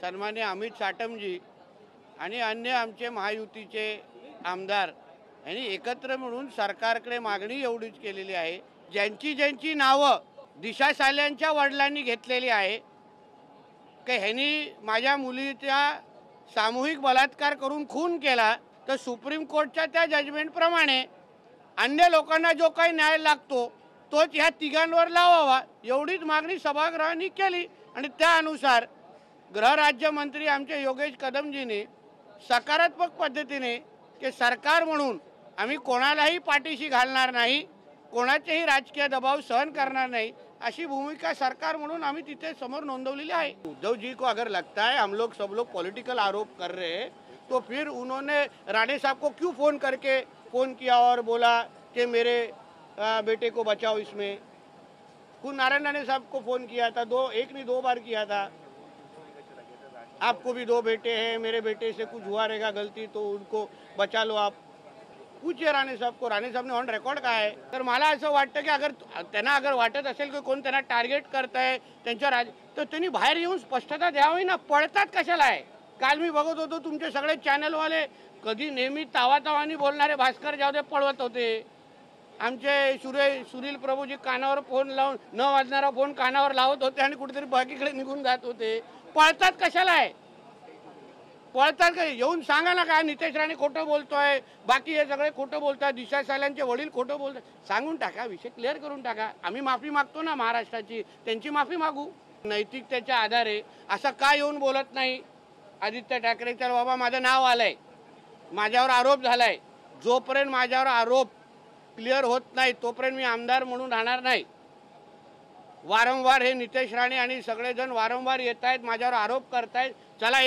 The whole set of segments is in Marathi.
सन्मान्य अमित साटमजी आणि अन्य आमचे महायुतीचे आमदार यांनी एकत्र मिळून सरकारकडे मागणी एवढीच केलेली आहे, ज्यांची नावं दिशा साल्यांच्या वडिलांनी घेतलेली आहे की ह्यांनी माझ्या मुलीचा सामूहिक बलात्कार करून खून केला, तर सुप्रीम कोर्टच्या त्या जजमेंटप्रमाणे अन्य लोकांना जो काही न्याय लागतो तोच ह्या तिघांवर लावावा, एवढीच मागणी सभागृहाने केली। आणि त्यानुसार गृहराज्यमंत्री आमचे योगेश कदमजींनी सकारात्मक पद्धतीने की सरकार म्हणून आम्ही कोणालाही पाठीशी घालणार नाही, कोणाचेही राजकीय दबाव सहन करणार नहीं, अशी भूमिका सरकार म्हणून आम्ही तिथे समोर नोंदवलेली आहे। उद्धव जी को अगर लगता है हम लोग सब लोग पॉलिटिकल आरोप कर रहे हैं, तो फिर उन्होंने राणे साहब को क्यों फोन किया और बोला कि मेरे बेटे को बचाओ इसमें। खुद नारायण राणे साहब को फोन किया था, एक नहीं दो बार किया था। आपको भी दो बेटे हैं, मेरे बेटे से कुछ हुआ रहेगा गलती तो उनको बचा लो आप। पूछिए राणे साहब को, राणे साहब ने ऑन रेकॉर्ड कहा है। तर मला असं वाटतं की अगर वाटत असेल की कोण त्यांना टार्गेट करताय त्यांच्या तर त्यांनी बाहेर येऊन स्पष्टता द्यावी ना, पळतात कशाला आहे। काल मी बघत होतो तुमचे सगळे चॅनलवाले कधी नेहमी तावातावानी बोलणारे भास्कर जावदे पळवत होते, आमचे सुनील प्रभूजी कानावर फोन लावून न वाजणारा फोन कानावर लावत होते आणि कुठेतरी बाकीकडे निघून जात होते। पळतात कशाला आहे, पळतात का? येऊन सांगा ना काय नितेश राणे खोटं बोलतोय, बाकी हे सगळे खोटं बोलतात, दिशा साल्यांचे वडील खोटं बोलतात, सांगून टाका, विषय क्लिअर करून टाका। आम्ही माफी मागतो ना महाराष्ट्राची, त्यांची माफी मागू नैतिकतेच्या आधारे। असं का येऊन बोलत नाही आदित्य ठाकरेच्या, बाबा माझं नाव आलंय, माझ्यावर आरोप झालाय, जोपर्यंत माझ्यावर आरोप क्लिअर होत नाही तोपर्यंत मी आमदार म्हणून राहणार नाही। वारंवार हे नितेश राणे आणि सगळेजण वारंवार येत आहेत, माझ्यावर आरोप करतायत। चला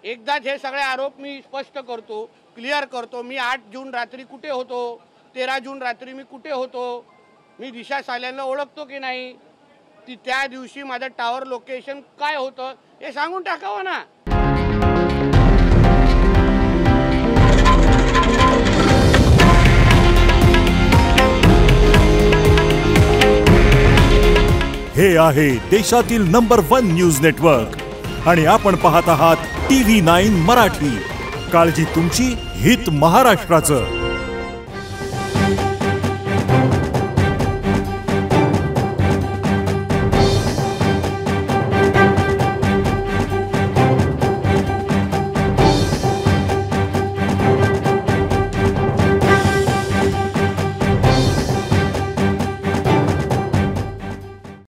एकदाच हे सगळे आरोप मी स्पष्ट करतो, क्लिअर करतो। मी 8 जून रात्री कुठे होतो, 13 जून रात्री मी कुठे होतो, मी दिशा साल्यांना ओळखतो की नाही, ती त्या दिवशी माझं टावर लोकेशन काय होतं हे सांगून टाकावं ना। हे आहे देशातील नंबर 1 न्यूज नेटवर्क आणि आपण पाहत आहात TV9 मराठी। काळजी तुमची, हित महाराष्ट्राचं।